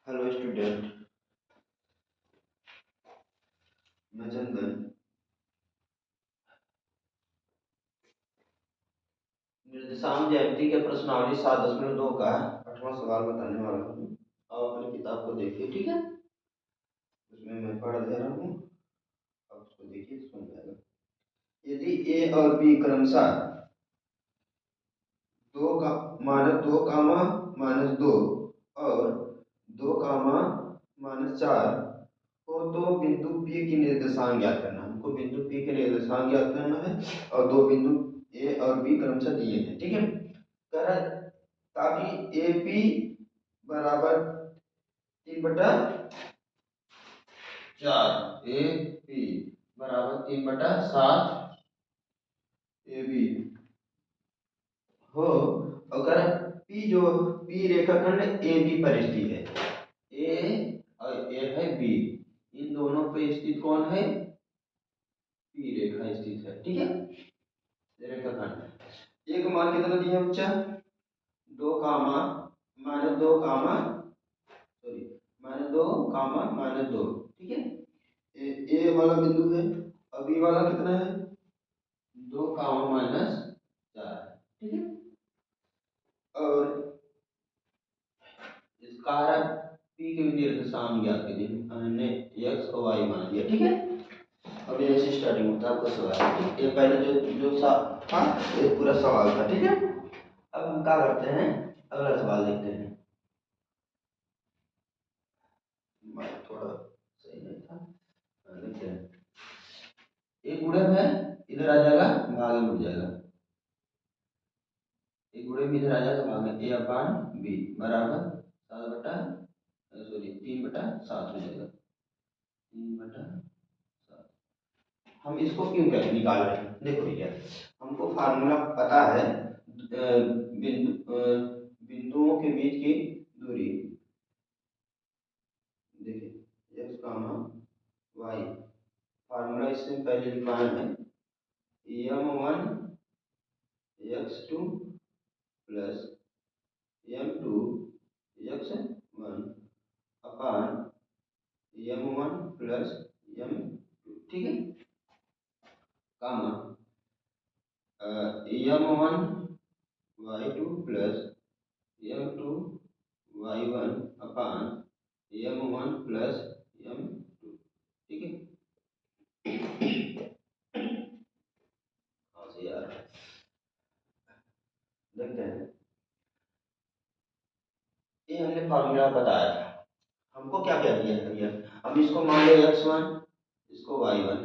Hello student, मैं चंदन निर्देशांक ज्यामिति के प्रश्नावली 7.2 का 8वां सवाल बताने वाला हूँ। आप अपनी किताब को देखिए, ठीक है। उसमें मैं पढ़ दे रहा हूँ, आप उसको देखिए तो समझ आएगा। यदि ए और बी क्रमशः -2, और 2, हो तो बिंदु P की निर्देशांक ज्ञात करना। हमको बिंदु P के निर्देशांक ज्ञात करना है और दो बिंदु A और B क्रमशः दिए हैं, ठीक है। कर ताकि ए पी बराबर 3/4, ए पी बराबर 3/7 ए बी हो, अगर पी रेखाखंड ए बी पर स्थित है। ए और ए है बी, इन दोनों पे स्थित कौन है? पी रेखा स्थित है, ठीक है। रेखाखंड एक मान कितना दिया बच्चा? 2, -2, सॉरी -2, ठीक है। ए वाला बिंदु है, अब बी वाला कितना है? 2, -4, ठीक है। और इसका पी के निर्देशांक ज्ञात कीजिए। हमने एक्स और वाई मान लिया, ठीक है। अब यहाँ से स्टार्टिंग होता है आपका सवाल, ठीक। ये पहले जो जो था ये पूरा सवाल था, ठीक है। अब हम क्या करते हैं, अगला सवाल देखते हैं। थोड़ा सही नहीं था, देखते हैं। एक गुणक है, इधर आ जाएगा, भाग में उड़ जाएगा। एक गुणे में इधर आ जाएगा, भाग में A/B बराबर 3/7 हो जाएगा। 3/7 हम इसको क्यों कर निकाल रहे हैं? देखो भैया, हमको फार्मूला पता है बिंदुओं के बीच की दूरी। देखिए x, y, फार्मूला इससे पहले लिखवाए हैं। m1 x2 plus m2 x1 अपान m1 प्लस m2, ठीक है। कामा m1 y2 plus m2 y1 अपान m1 प्लस m2, ठीक है। हाँ सही आ रहा है, देखते हैं। ये हमने फार्मूला बताया था। हमको क्या क्या दिया है भैया? हम इसको मान ले x1, इसको y1,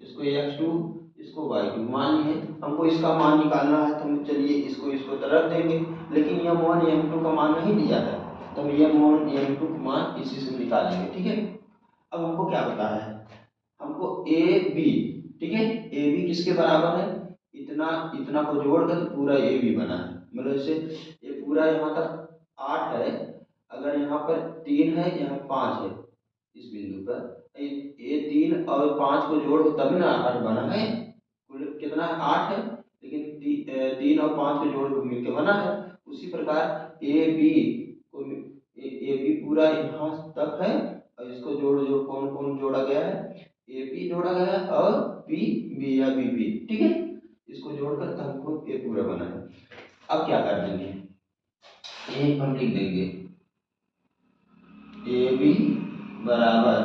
इसको x2, इसको y2 मान लिए। हमको इसका मान निकालना है तो हम चलिए इसको इसको तो रख देंगे, लेकिन m1 m2 का मान नहीं दिया है तो हम m1 m2 का मान इसी से निकालेंगे, ठीक है। अब हमको क्या पता है? हमको ए बी, ठीक है, ए बी किसके बराबर है? इतना इतना को जोड़कर तो पूरा ए बी बना है। मतलब जैसे ये पूरा यहाँ तक 8 है, अगर यहाँ पर 3 है, यहाँ 5 है, इस बिंदु पर ये 3 और 5 को जोड़ के तभी ना 8 बना है। कुल कितना है? 8 है, लेकिन 3 और 5 को जोड़ के मिलकर बना है। उसी प्रकार ए बी को ए बी पूरा यहाँ तक है, और इसको जोड़ जोड़ कौन कौन जोड़ा गया है? ए पी जोड़ा गया है और पी बी या बी पी, ठीक है। इसको जोड़कर हमको ए पूरा बना है। अब क्या कर देंगे? ये हम लिख देंगे ए बी बराबर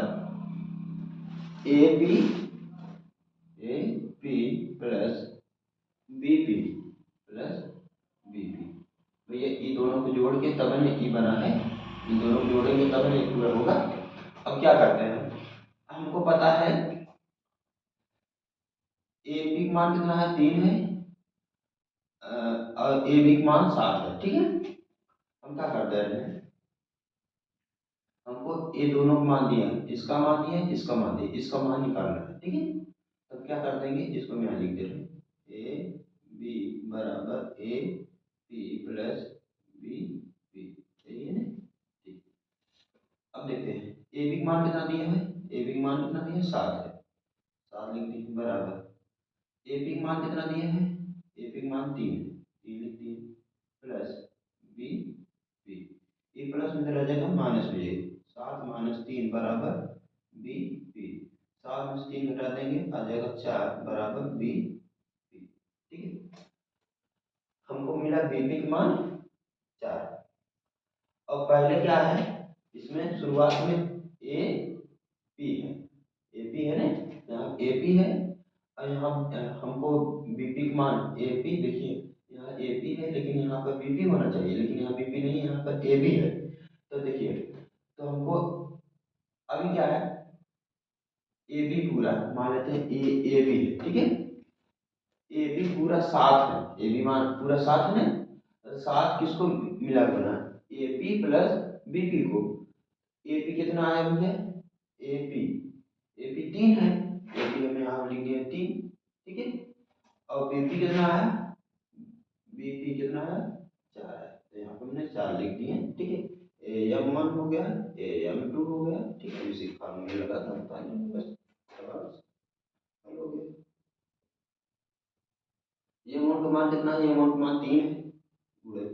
A P plus B P plus B P. भैया ये दोनों को जोड़ के तब ने ई बना है, इन दोनों को जोड़ेंगे तब ने पूरा होगा। अब क्या करते हैं? हमको पता है ए पी का मान कितना है? 3 है, और ए बी का मान 7 है, ठीक है। हम क्या कर दे रहे हैं? हमको ये दोनों का मान दिया है, इसका मान दिया है, इसका मान दिया, इसका मान निकालना है, ठीक है। तब क्या कर देंगे? इसको हम यहाँ लिख दे रहे हैं, ए बी बराबर A P plus B P, सही है ना? ठीक। अब देखते हैं ए बी का मान कितना दिया है। ए बी का मान कितना दिया है? 7 है, 7 लिख दिए बराबर ए पी का मान कितना दिया है? ए पी का मान 3 है, 3 लिख दिए प्लस बी पी। ये प्लस में इधर आ जाएगा, माइनस में जाएगा, 7 - 3 बराबर बी पी। 7 में से 3 घटा देंगे, आ जाएगा 4 बराबर बी पी। ठीक है, हमको मिला बीपी का मान 4। अब पहले क्या है, इसमें शुरुआत में ए पी है, ए पी है ना, यहाँ ए पी है, और यहाँ हमको बीपी का मान ए पी, देखिए यहाँ ए पी है लेकिन यहाँ पर बीपी होना चाहिए, लेकिन यहाँ बीपी नहीं, यहाँ पर ए बी है। तो देखिए, तो हमको अभी क्या है, ए बी पूरा मान लेते हैं, ए बी है, ठीक है, ए बी पूरा 7 है, ए बी मान पूरा 7 है ना, 7 किसको मिला के बना, A P plus B P को। ए पी कितना आया भैया, ए पी 3 है, ए पी हमें यहाँ लिख दिया 3, ठीक है, और बी पी कितना आया, बी पी कितना है, 4 है, तो यहाँ पे हमने 4 लिख दिए, ठीक है, ए एम वन हो गया, ए एम टू हो गया, ठीक है, इसी फार्मूले लगा था बस, सवाल हल हो गया। ये अमाउंट का मान कितना है, ये अमाउंट का मान 3 है, गुणे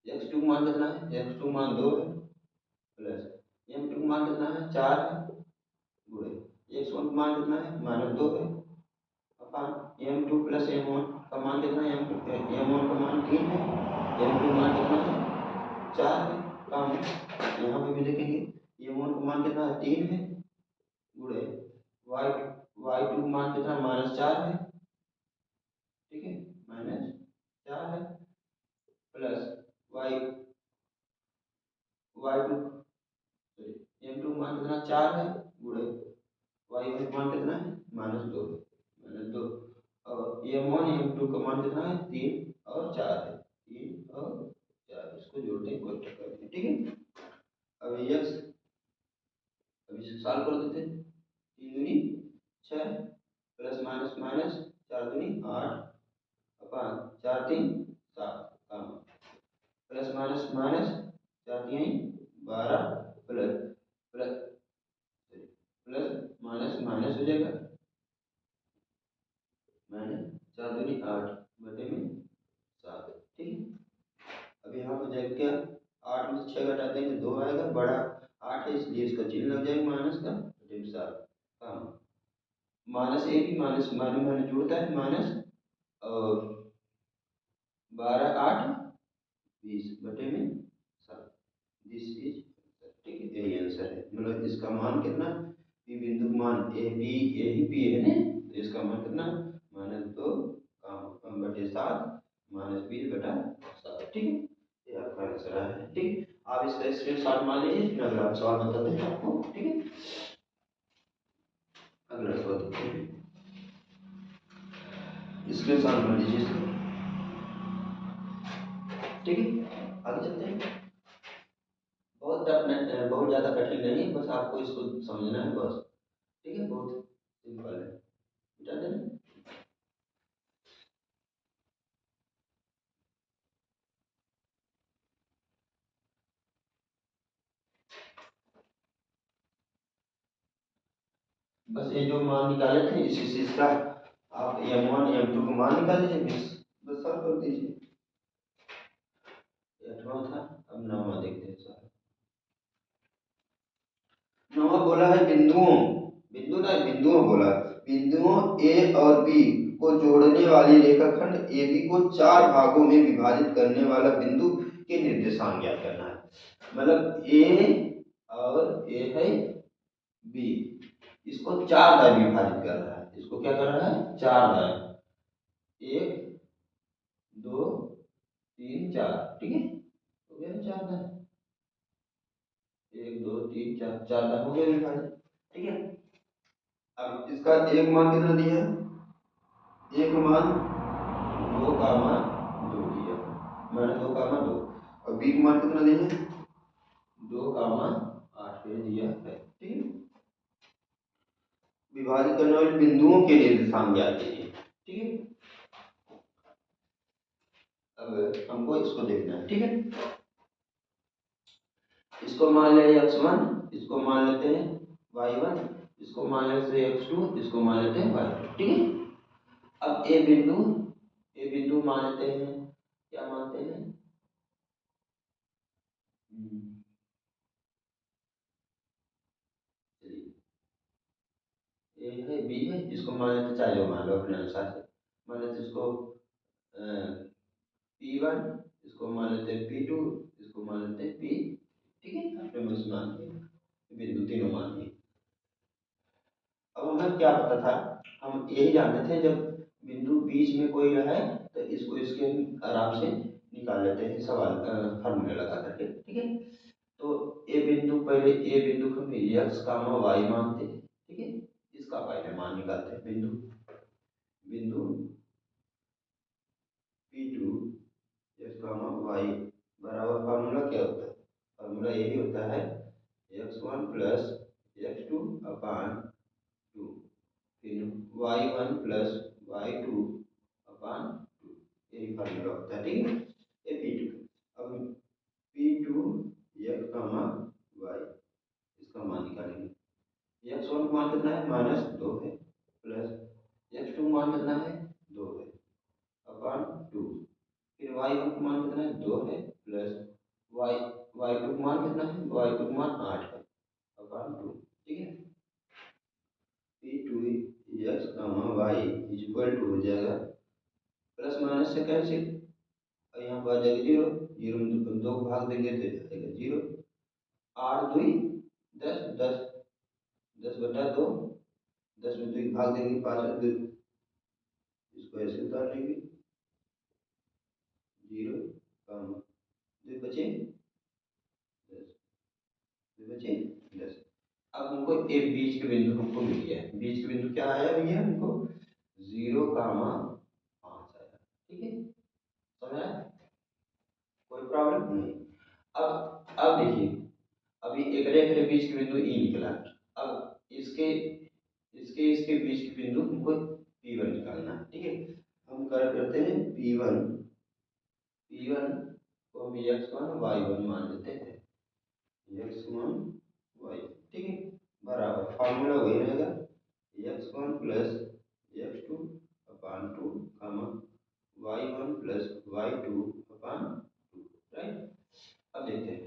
एक्स टू का मान कितना है, एक्स टू मान 2 है, प्लस एम टू का मान कितना है, 4 है, गुणे एक्स वन का मान कितना है, -2 है, अपन M two plus M one का मान कितना है, एम वन का मान 3 है, एम टू मान कितना है, 4 है, काम यहाँ पे भी देखेंगे, एम वन का मान कितना है, 3 है, गुणे वाई वाई टू का मान कितना, -4 है, ठीक है, -4 है, plus Y Y two sorry M two मान कितना, 4 है, गुणे वाई वन मान कितना है, -2 है, -2, और एम वन एम टू का मान कितना है, 3 और 4 है, 3 और 4, इसको जोड़ते हैं, कोष्टक करते हैं, ठीक है। अब एक्स, अब इसको सॉल्व कर देते हैं, 3 दूनी 6 प्लस माइनस माइनस 4 दूनी 8 अपन 4 3 7 काम, plus minus minus 4 3 12 plus plus plus minus minus हो जाएगा, माइनस 4 दूनी 8 बटे में 7, ठीक है। अब यहाँ पर जाएगा क्या, 8 में से 6 घटा देंगे 2 आएगा, बड़ा 8 है इसलिए इसका चिन्ह लग जाएगा माइनस का, बटे में 7 काम, माइनस ए भी माइनस माइनस माइनस जुड़ता है, माइनस और 12 8 20 बटे में 7, दिस इज, ठीक है, यही आंसर है, मतलब इसका मान कितना, पी बिंदु मान ए पी, यही पी है ना, तो इसका मान कितना, -2 बटे 7 -20/7, ठीक है, ये आपका आंसर है, ठीक है। आप इसका स्क्रीनशॉट मान लीजिए, फिर अगला सवाल बताते हैं आपको, ठीक है, अगला सवाल देखते हैं, स्क्रीनशॉट मान लीजिए इसका, ठीक है, आगे चलते हैं। बहुत टफ नहीं, बहुत ज़्यादा कठिन नहीं है, बस आपको इसको समझना है बस, ठीक है, बहुत सिंपल है, मिटा देना। बस ये जो मान निकाले थे इसी से इसका आप एम वन एम टू का मान निकाल लीजिए, बस सॉल्व कर दीजिए। 8वां था, अब 9वां देखते हैं सर। 9वां बोला है बिंदुओं, बिंदु ना बिंदुओं बोला, बिंदुओं ए और बी को जोड़ने वाली रेखाखंड ए बी को 4 भागों में विभाजित करने वाला बिंदु के निर्देशांक ज्ञात करना है। मतलब ए और ए है बी, इसको 4 बार विभाजित कर रहा है, इसको क्या कर रहा है, 4 बार, 1 2 3 4, ठीक है, हो गया ना 4 बार, 1 2 3 4, 4 बार हो गया विभाजित, ठीक है। अब इसका एक मान कितना दिया है, एक मान 2, 2 दिया, मैंने 2, 2, और बी का मान कितना दिया है, 2, 8 पे दिया है, ठीक है। विभाजित करने वाले बिंदुओं के निर्देशांक ज्ञात कीजिए, ठीक है। अब हमको इसको देखना है, ठीक है, इसको मान ले x1, इसको मान लेते हैं y1, इसको मान लेते हैं x2, इसको मान लेते हैं y2, ठीक है। अब ए बिंदु मान लेते हैं, क्या मानते हैं, ए है बी है, इसको मान लेते चाहे जो मान लो अपने अनुसार से, मान लेते इसको P1, इसको मान लेते हैं P2, इसको मान लेते हैं P, ठीक है, अपने मन से मान लिए बिंदु तीनों मान लिए। अब हमें क्या पता था, हम यही जानते थे जब बिंदु बीच में कोई रहे तो इसको इसके हम आराम से निकाल लेते हैं सवाल फार्मूला लगा करके, ठीक है। तो ए बिंदु, पहले ए बिंदु को हम एक्स कामा वाई मानते हैं, ठीक है, इसका पहले मान निकालते हैं। बिंदु बिंदु P2 एक्स कामा वाई बराबर, फार्मूला क्या होता है, फार्मूला यही होता है x1 प्लस x2 अपान 2, फिर y1 प्लस y2 अपान 2, यही फार्मूला होता है, ठीक है, ये P2। अब P2 एक्स कामा वाई, इसका मान निकालेंगे। x1 का मान कितना है, -2 है, प्लस x2 का मान कितना है, 2 है, अपान 2, फिर y1 का मान कितना है, 2 है, प्लस y2 का मान कितना है, y2 का मान 8 है, अपान 2, ठीक है। P2 X comma Y equal to हो जाएगा, प्लस माइनस से कैंसिल, और यहाँ पर आ जाएगा जीरो, जीरो में दो को भाग देंगे तो जाएगा जीरो, 8 2 10, 10 10/2, 10 में 2 भाग देंगे 5 2, इसको ऐसे उतार लेंगे, जीरो कामा 2 बचे 10, 2 बचे 10। अब हमको एक बीच के बिंदु हमको मिल गया है, बीच के बिंदु क्या आया भैया हमको, 0,5 आया, ठीक है, समझ आया, कोई प्रॉब्लम नहीं। अब देखिए, अभी एक रेखा के बीच के बिंदु ई निकला, अब इसके इसके इसके बीच के बिंदु हमको P1 निकालना है, ठीक है। हम करते हैं P1 को हम x1 y1 मान लेते हैं, x1 y, ठीक है, बराबर फार्मूला वही रहेगा x1 प्लस x2 अपान 2 कामा y1 प्लस y2 अपान 2, राइट। अब देखते हैं,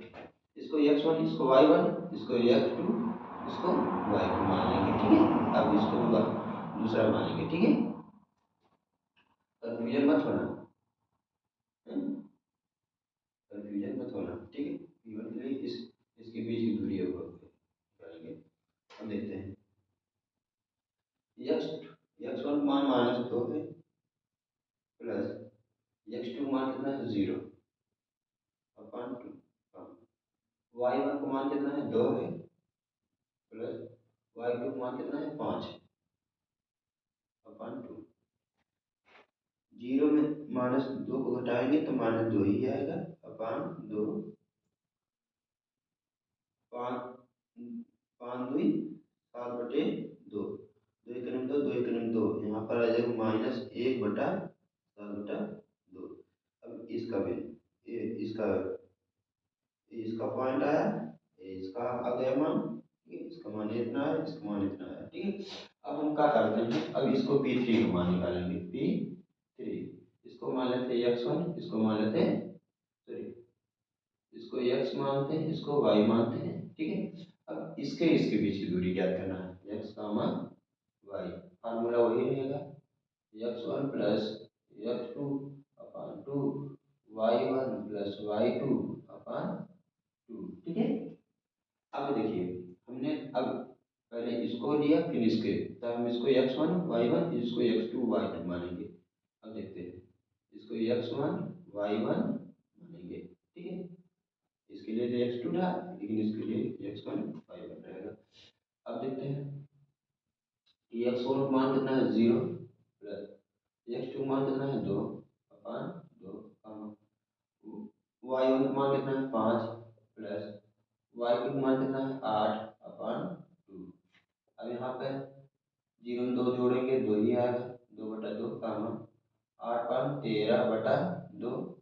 इसको x1, इसको y1, इसको x2, इसको y2 मान लेंगे, ठीक है। अब इसको दूसरा मानेंगे, ठीक है, कंफ्यूजन मत होना, कंफ्यूजन मत होना, ठीक है। P1 के लिए इसके बीच की दूरी करेंगे। अब देखते हैं, x1 मान -2 है, प्लस x2 मान कितना है, 0 अपान 2, y1 का मान कितना है, 2 है, प्लस y2 का मान कितना है, 5 अपान 2, जीरो में -2 को घटाएंगे तो -2 ही आएगा, अपान 2, 5 5 2 7/2, 2 1 2, 2 1 2, यहाँ पर आ जाएगा -1/7/2। अब इसका भी इसका इसका पॉइंट आया, इसका आ गया मान, ठीक है, इसका मान इतना है, इसका मान इतना है, ठीक है। अब हम क्या करते हैं, अब इसको P3 का मान निकालेंगे, P3, इसको मान लेते हैं x1, इसको मान लेते हैं, सॉरी, इसको x मानते हैं, इसको y मानते हैं, ठीक है। अब इसके इसके बीच की दूरी ज्ञात करना है, x कामा y, फार्मूला वही रहेगा x1 प्लस x2 अपान 2, y1 प्लस y2 अपान 2, ठीक है। अब देखिए, हमने अब पहले इसको लिया फिर इसके, तो हम इसको x1 y1, इसको x2 y2 मानेंगे। अब देखते हैं, इसको x1 y1 मानेंगे, ठीक है, इसके लिए तो x2 था, लेकिन इसके लिए x1 y1 रहेगा। अब देखते हैं, x1 का मान कितना है, 0, प्लस x2 का मान कितना है, 2 अपान 2, y1 का मान कितना है, 5, प्लस y2 का मान कितना है, 8 अपान 2। अब यहाँ पर 0 में 2 जोड़ेंगे 2 ही आएगा, 2/2 कामा 8/13/2, 2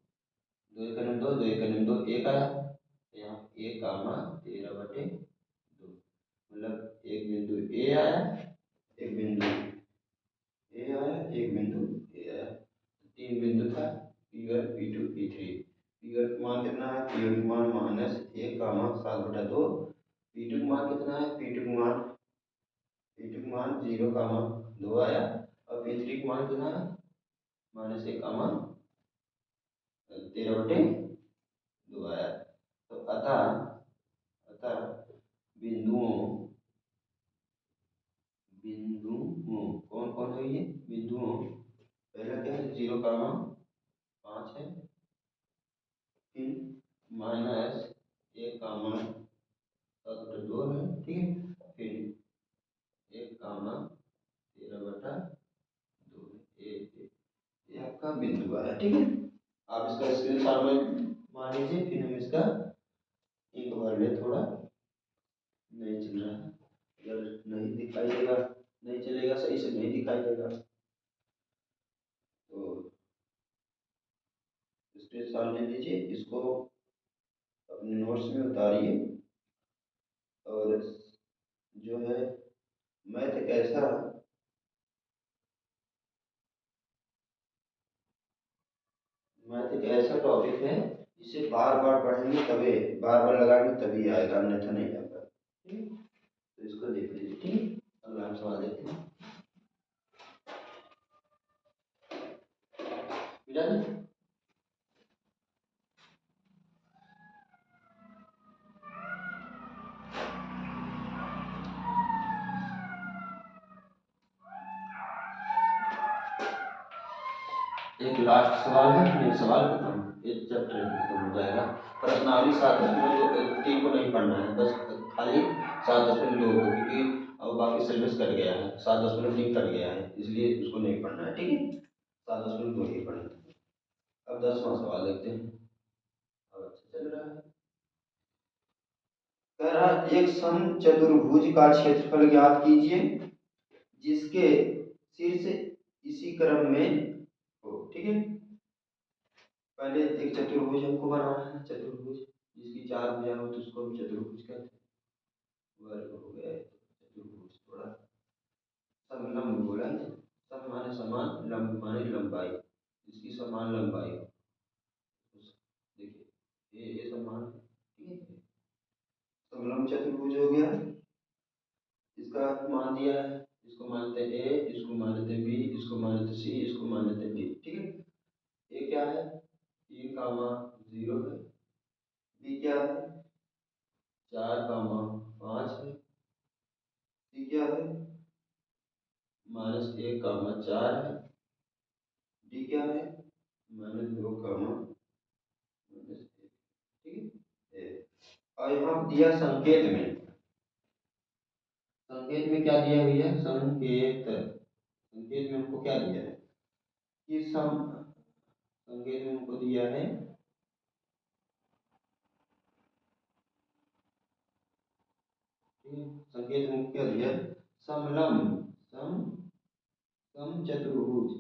1 2, 2 1 2, 1 आया, यहाँ 1 कामा 13/2, मतलब एक बिंदु ए आया, एक बिंदु ए आया, एक बिंदु ए आया, तीन बिंदु था, P1 P2 P3। P1 का मान कितना है, P1 का मान -1 कामा 7/2, P2 का मान कितना है, P2 का मान पी टू का मान 0, 2 आया, और पी थ्री का मान कितना है, -1, 13/2 आया। तो अतः अतः बिंदुओं बिंदुओं कौन कौन है ये बिंदुओं, पहला क्या है 0, 5 है, फिर -1, 7/2 है, ठीक है, फिर 1, 13/2 ये आपका बिंदु आया, ठीक है। आप इसका स्क्रीनशॉट में मान लीजिए, फिर हम इसका इंक भर ले थोड़ा, नहीं चल रहा है, अगर नहीं दिखाई देगा, नहीं चलेगा, सही से नहीं दिखाई देगा, तो स्क्रीनशॉट ले लीजिए, इसको अपने नोट्स में उतारिए, और जो है मैथ एक ऐसा मैथ एक ऐसा टॉपिक है जिसे बार बार पढ़ेंगे तभी, बार बार लगाएंगे तभी आएगा, अन्यथा नहीं आता, ठीक है। तो इसको देख लीजिए, ठीक है। अगला हम सवाल देखते हैं, मिला नहीं? एक लास्ट सवाल है, फिर सवाल खत्म, एक चैप्टर खत्म हो जाएगा। प्रश्नावली 7.3 को नहीं पढ़ना है, बस खाली 7.2 को, क्योंकि अब बाकी सिलेबस कट गया है, 7.3 कट गया है, इसलिए उसको नहीं पढ़ना है, ठीक है। 7.2 ही पढ़ना है। अब 10वां सवाल देखते हैं। अब अच्छा चल रहा है। कह रहा है एक समचतुर्भुज का क्षेत्रफल ज्ञात कीजिए जिसके शीर्ष इसी क्रम में हो, ठीक है। पहले एक चतुर्भुज हमको बनाना है, चतुर्भुज जिसकी 4 भुजा हो तो उसको हम चतुर्भुज कहते हैं, वर्ग हो गया है चतुर्भुज, थोड़ा समलंब बोला है, सम माने समान, लंब माने लंबाई, जिसकी समान लंबाई हो, देखिए ये समान है, ठीक है, समलंब चतुर्भुज हो गया। इसका मान दिया है, इसको मानते हैं ए, इसको मानते हैं बी, इसको मानते सी, इसको मानते हैं डी, ठीक है। ए क्या है 3, 0 है, बी क्या है 4, 5 है, सी क्या है -1, 4 है, डी क्या है -2, ठीक है। और यहाँ दिया संकेत में क्या दिया भैया, संकेत में हमको क्या दिया है कि संकेत में हमको दिया है, संकेत में हमको क्या दिया है, समलंब समचतुर्भुज,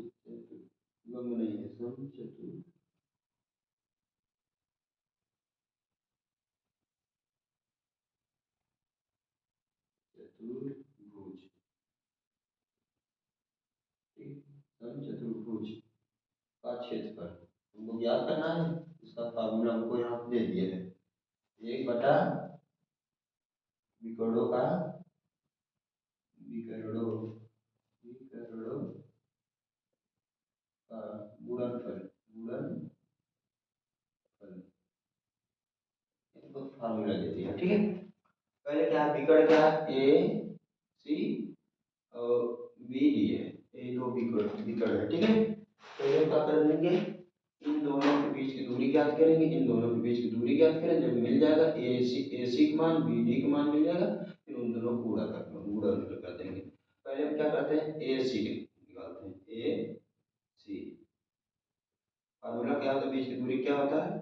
लंब नहीं है, समचतुर्भुज, समचतुर्भुज का क्षेत्रफल हमको ज्ञात करना है। इसका फार्मूला हमको यहाँ पे दे दिया है, 1 बटा विकर्णों का विकर्णों विकर्णों का गुणनफल इसको फार्मूला दे दिया, ठीक है। पहले क्या है विकर्ण, क्या है ए सी और बी डी है, ये दो विकर्ण है, ठीक है। पहले हम क्या कर लेंगे, इन दोनों के बीच की दूरी ज्ञात करेंगे, इन दोनों के बीच की दूरी ज्ञात करें, जब मिल जाएगा ए सी का मान बी डी का मान मिल जाएगा, फिर उन दोनों को गुणा कर देंगे। पहले हम क्या करते हैं ए सी निकालते हैं, ए सी फार्मूला क्या होता है, बीच की दूरी क्या होता है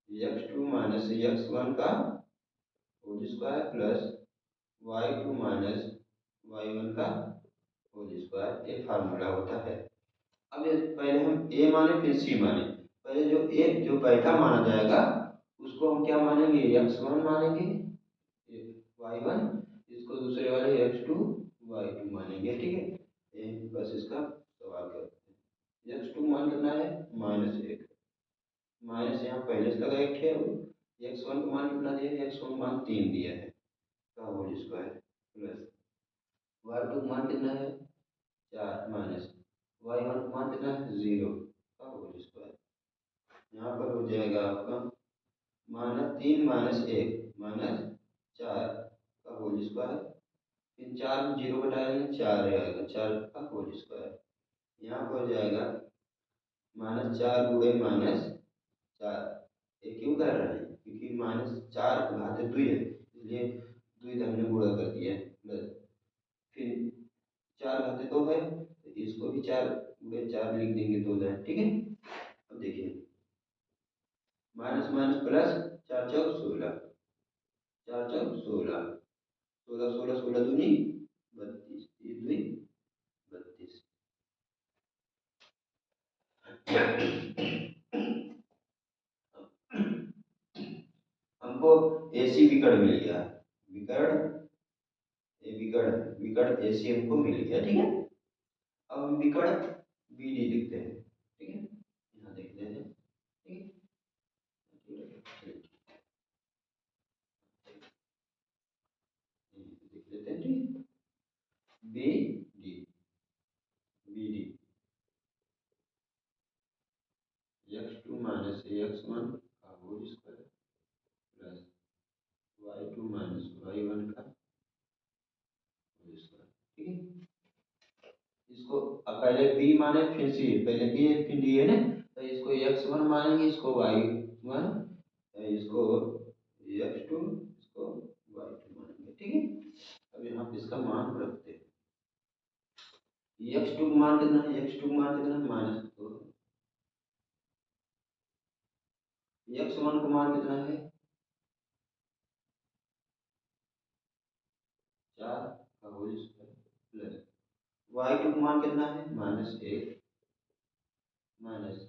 x2 माइनस x1 का whole square plus y2 minus y1 का होल स्क्वायर, ये फार्मूला होता है। अब पहले हम ए माने फिर सी माने, पहले जो पहला माना जाएगा उसको हम क्या मानेंगे x1 मानेंगे, y1, इसको दूसरे वाले x2 y2 मानेंगे, ठीक है। ये बस इसका सवाल करते हैं, x2 मान कितना है -1, माइनस यहाँ पहले से लगा एक है, x1 का मान कितना दिया है, x1 का मान 3 दिया है का whole square plus Y two का मान कितना है 4 माइनस वाई वन का मान कितना है 0 का होल स्क्वायर। यहाँ पर हो जाएगा आपका -3 - 1 - 4 का होल स्क्वायर। इन 4 में 0 घटाएंगे 4 आएगा 4 का होल स्क्वायर। यहाँ पर हो जाएगा -4 गुणे -4। ये क्यों कर रहे हैं क्योंकि -4 घात 2 है इसलिए 2 हमने गुणा कर दिया है प्लस फिर 4 घात 2 है तो इसको भी 4 गुणे 4 लिख देंगे 2 दाएं। ठीक है। अब देखिए माइनस माइनस प्लस 4 चौक 16 4 चौक 16 16 16 16 दूनी 32 3 2 32। हमको एसी विकर्ण मिल गया विकर्ण विकर्ण एसी हमको मिल गया। ठीक है। अब हम विकर्ण बीडी लिखते हैं। ठीक है। यहाँ देख लेते हैं। ठीक है। देख लेते हैं। ठीक B D B D x2 minus x1 का whole square plus y2 minus y1 का होल स्क्वायर। ठीक है। इसको अब पहले b माने फिर c पहले b है फिर d है ना तो इसको x1 मानेंगे इसको y1 इसको x2 इसको y2 मानेंगे। ठीक है। अब यहाँ पे इसका मान रखते हैं। x2 का मान कितना है x2 का मान कितना है -2। x1 का मान कितना है 4 का होल स्क्वायर प्लस y2 का मान कितना है -1 माइनस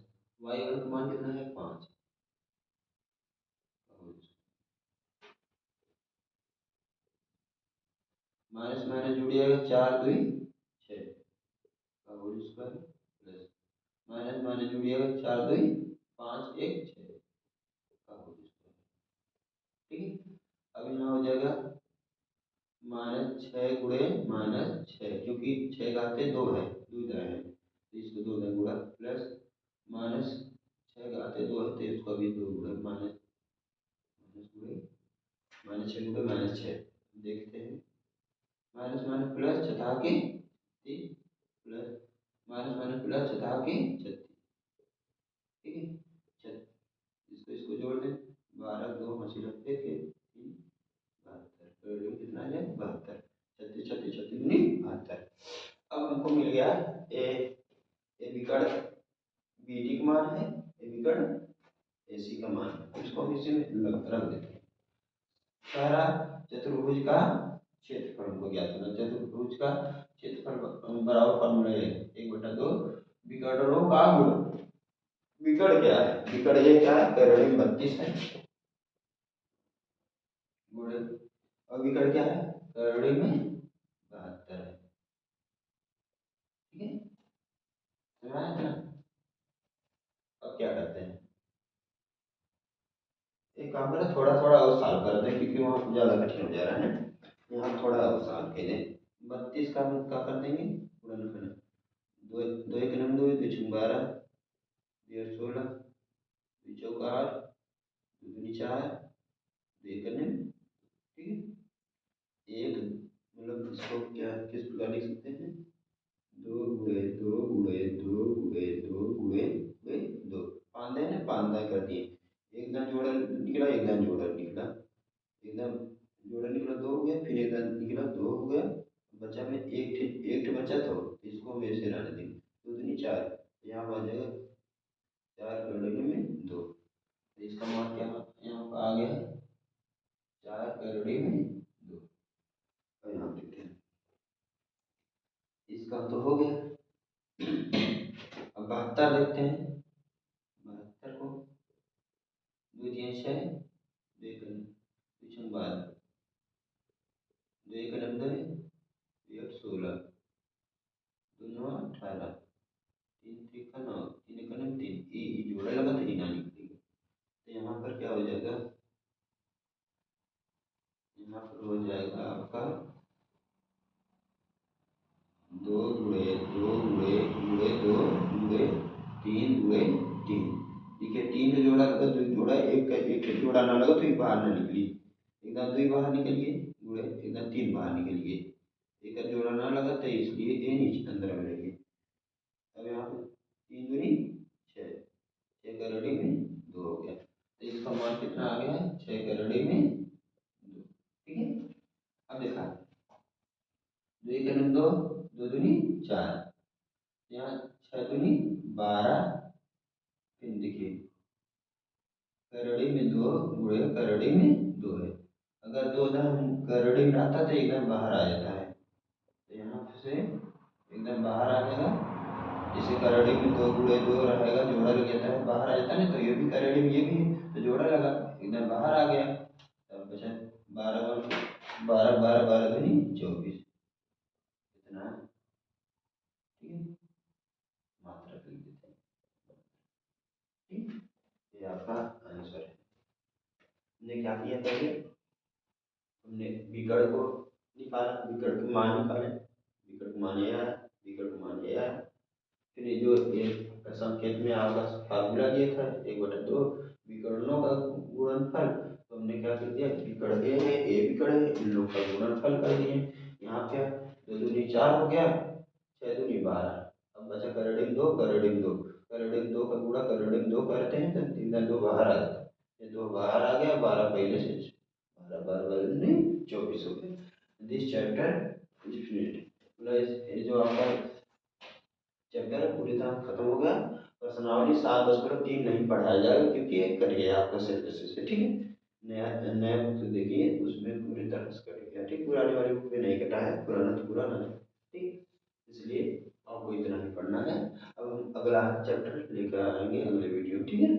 y1 का मान कितना है 5 का होल स्क्वायर। माइनस माइनस जुड़ जाएगा 4 2 6 का whole square plus minus minus जुड़ जाएगा 4 2 5 1 6 का होल स्क्वायर। ठीक है। अब यहाँ हो जाएगा -6 गुणे -6 क्योंकि 6 घाते 2 है 2 दाएं है तो इसको 2 दाएं गुणा प्लस -6 घाते 2 है तो इसको भी 2 गुणे माइनस माइनस गुणे -6 गुणे -6 देखते हैं। माइनस माइनस प्लस छठा के 30 प्लस माइनस माइनस प्लस छठा के 36। ठीक है। इसको इसको जोड़ दें 12 2 80 90 के 3 72 तो कितना है 72 36 36 36 दूनी 72। अब हमको मिल गया ए ए विकर्ण बीडी का मान है ए विकर्ण एसी का मान है। इसको हम इसी में रख देते हैं। पहला चतुर्भुज का क्षेत्रफल हमको ज्ञात करना। चतुर्भुज का क्षेत्रफल बराबर फॉर्मूला है 1/2 विकर्णों का गुण। विकर्ण क्या है विकर्ण ये क्या है कर्ण 32 है गुणे और विकर्ण क्या है कर्ण में 72 है। ठीक है। समझ आया ना। अब क्या करते हैं एक काम करें थोड़ा थोड़ा और सॉल्व कर दें क्योंकि वहाँ ज़्यादा कठिन हो जा रहा है ना। यहाँ थोड़ा और सॉल्व कर दें 32 का हम क्या कर देंगे गुणनफल 2 2 1 9 2 2 6 12 2 16 2 चौक 8 2 दूनी 4 2 1 9। ठीक है। एक मतलब इसको क्या किस प्रकार लिख सकते हैं 2 गुणे 2 गुणे 2 गुणे 2 गुणे 2 पाँच दाएं 5 दाएं कर दिए एक दान जोड़ा निकला एक दान जोड़ा निकला एकदम जोड़ा निकला 2 हो गया फिर एक दान निकला 2 हो गया बचा में एक बचा तो इसको हम ऐसे रहने देंगे 2 दूनी 4 यहाँ आ जाएगा 4 करोड़ में 2 इसका मान क्या यहाँ पर आ गया 4 करोड़ में 2। और यहाँ देखते हैं इसका तो हो गया। अब 72 देखते हैं 72 को 2 3 6 2 1 2 6 12 2 1 90 1 16 2 9 18 3 3 9 3 1 9 3 ये जोड़ा लगा तो ये ना निकलेगा तो यहाँ पर क्या हो जाएगा यहाँ पर हो जाएगा आपका दो गुणे दो गुणे गुणे दो गुणे तीन गुणे तीन। देखिए तीन का जोड़ा लगा, दो जोड़ा, एक का जोड़ा ना लगा तो एक बाहर ना निकली, एकदम दो बाहर निकलिए गुणे एकदम तीन बाहर निकलिए, एक का जोड़ा ना लगा तो इसलिए ये नीचे अंदर में रहिए। अब यहाँ पे तीन दूनी छः, छः का रेडी में दो हो गया, तो इसका मान कितना आ गया है, छः का रेडी में दो। ठीक है, अब देखा दो एक दो, दो दूनी चार, यहाँ छः दूनी 12, फिर देखिए करड़ी में दो गुणे करड़ी में दो है, अगर दो एकदम करड़ी में रहता तो एकदम बाहर आ जाता है, तो यहाँ से एकदम बाहर आ जाएगा। जैसे करड़ी में दो गुणे दो रहेगा, जोड़ा लग जाता है बाहर आ जाता है ना, तो ये भी करड़ी में ये भी तो जोड़ा लगा एकदम बाहर आ गया। तब बचा 12 12 12 12 दूनी 24, कितना है? ठीक है, मात्रा लिख देते हैं। ठीक, ये आपका आंसर है। हमने क्या किया पहले, हमने विकर्ण को निकाला, विकर्ण के मान निकाले, विकर्ण के मान ये आया, विकर्ण के मान ये आया, फिर ये जो एक संकेत में आपका फार्मूला दिया था 1/2 विकर्णों का गुणनफल, तो हमने क्या कर दिया, विकर्ण ए है, ए विकर्ण है, इन लोग का गुणनफल कर दिए। यहाँ क्या दो दूनी 4 हो गया, छः दूनी 12, अब बचा करड़िम दो, करड़िम दो, करड़िम दो का गुणा करड़िम दो करते हैं तो तीन दो बाहर आ जाता है, ये दो बाहर आ गया, 12 पहले से 12 12 12 नहीं 24 हो गया। दिस चैप्टर इज फिनिश्ड, ये जो आपका चैप्टर पूरी तरह खत्म हो गया। प्रश्नावली 7.3 नहीं पढ़ाया जाएगा क्योंकि ये कट गया आपका सिलेबस से। ठीक है, नया नया बुक तो देखिए उसमें पूरी तरह से कट गया। ठीक, पुरानी वाली बुक में नहीं कटा है, पुराना तो पुराना है। ठीक, इसलिए आपको इतना ही पढ़ना है। अब हम अगला चैप्टर लेकर आएंगे अगले वीडियो। ठीक है।